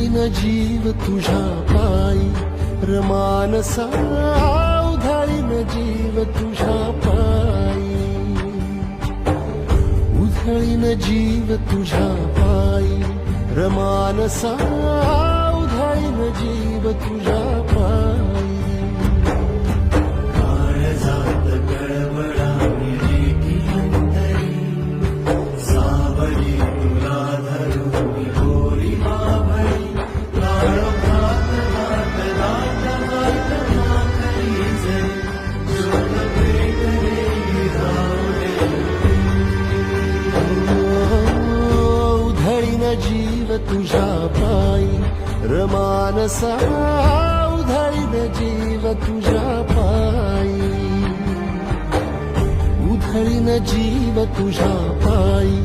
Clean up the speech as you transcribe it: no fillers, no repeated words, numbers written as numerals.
उधळीन जीव तुझ्या पायी रमानसा उधळीन जीव तुझ्या पायी उधळीन जीव तुझ्या पायी रमानसा उधळीन जीव तुझ्या पायी काळजात कळवळाने रेखी अंतरी सावली तुला धरून गोरी माभळी काळोखात दाट दाट दाट माखली जरी शोध भेट रे धावले उधळीन जीव तुझ्या पायी रमानसा उधळीन जीव तुझ्या पायी उधळीन जीव तुझ्या पायी